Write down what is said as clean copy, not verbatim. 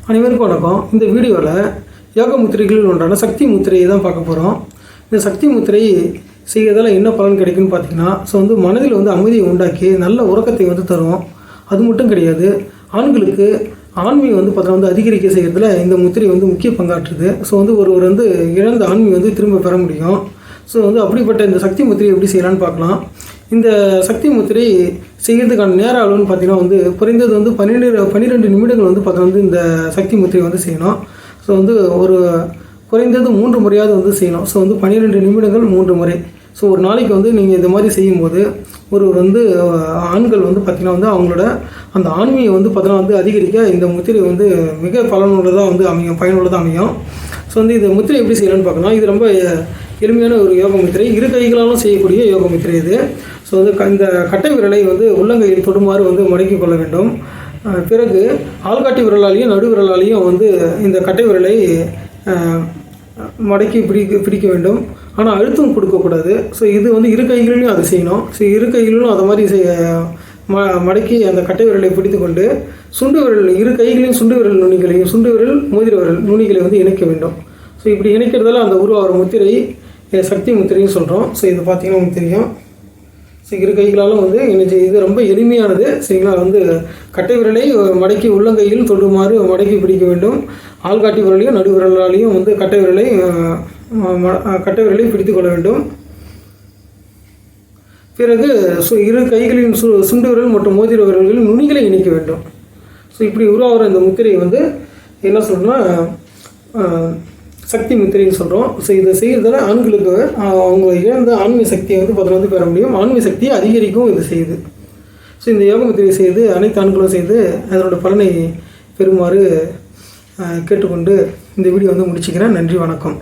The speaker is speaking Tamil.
அனைவருக்கும் வணக்கம். இந்த வீடியோவில் யோக முத்திரைகளில் ஒன்றான சக்தி முத்திரையை தான் பார்க்க போகிறோம். இந்த சக்தி முத்திரை செய்கிறதால என்ன பலன் கிடைக்குன்னு பார்த்தீங்கன்னா, மனதில் அமைதியை உண்டாக்கி நல்ல உறக்கத்தை தரும். அது மட்டும் கிடையாது, ஆண்களுக்கு ஆண்மை பார்த்தீங்கன்னா அதிகரிக்க செய்கிறதுல இந்த முத்திரை முக்கிய பங்காற்றுது. ஒருவர் இழந்த ஆண்மை திரும்ப பெற முடியும். அப்படிப்பட்ட இந்த சக்தி முத்திரை எப்படி செய்யலான்னு பார்க்கலாம். இந்த சக்தி முத்திரை செய்கிறதுக்கான நேர அளவுன்னு பார்த்தீங்கன்னா குறைந்தது 12 நிமிடங்கள் பார்த்தீங்கன்னா இந்த சக்தி முத்திரை செய்யணும். ஒரு குறைந்தது 3 முறையாவது செய்யணும். 12 நிமிடங்கள் 3 முறை. ஒரு நாளைக்கு நீங்கள் இந்த மாதிரி செய்யும்போது ஒருவர் ஆண்கள் பார்த்திங்கன்னா அவங்களோட அந்த ஆண்மையை பார்த்தீங்கன்னா அதிகரிக்க இந்த முத்திரை மிக பலனுள்ளதாக அமையும், பயனுள்ளதாக அமையும். இந்த முத்திரை எப்படி செய்யலான்னு பார்க்கலாம். இது ரொம்ப எளிமையான ஒரு யோக முத்திரை, இரு கைகளாலும் செய்யக்கூடிய யோக முத்திரை இது. இந்த கட்டை விரலை உள்ளங்கையில் தொடுமாறு மடக்கி கொள்ள வேண்டும். பிறகு ஆள்காட்டி விரலாலையும் நடு விரலாலையும் இந்த கட்டை விரலை மடக்கி பிடிக்க வேண்டும். ஆனால் அழுத்தம் கொடுக்கக்கூடாது. இது இரு கைகளிலும் அதை செய்யணும். இரு கைகளிலும் அதை மாதிரி மடக்கி அந்த கட்டை விரலை பிடித்து கொண்டு சுண்டு விரல், இரு கைகளையும் சுண்டு விரல் நுனிகளையும், சுண்டு விரல் மோதிர விரல் நுனிகளை இணைக்க வேண்டும். இப்படி இணைக்கிறதால அந்த உருவாகிற முத்திரை சக்தி முத்திரைன்னு சொல்கிறோம். இது பார்த்தீங்கன்னா உங்களுக்கு தெரியும். இரு கைகளாலும் இணைச்சி, இது ரொம்ப எளிமையானது. சரிங்களா. கட்டை விரலை மடக்கி உள்ளங்கையில் தொடுமாறு மடக்கி பிடிக்க வேண்டும். ஆள்காட்டி விரலையும் நடு விரலாலையும் கட்டை விரலை பிடித்து கொள்ள வேண்டும். பிறகு இரு கைகளின் சுண்டு விரல் மற்றும் மோதிர விரல்களின் நுனிகளை இணைக்க வேண்டும். இப்படி உருவாகிற இந்த முத்திரை என்ன சொல்கிறோம்னா சக்தி முத்திரைன்னு சொல்கிறோம். இதை செய்கிறதால ஆண்களுக்கு அவங்க இழந்த ஆண்மை சக்தியை பார்த்தீங்கன்னா பெற முடியும். ஆண்மை சக்தியை அதிகரிக்கும் இது செய்யுது. இந்த யோக முத்திரை செய்து அனைத்து ஆண்களும் செய்து அதனோட பலனை பெறுமாறு கேட்டுக்கொண்டு இந்த வீடியோ முடிச்சுக்கிறேன். நன்றி, வணக்கம்.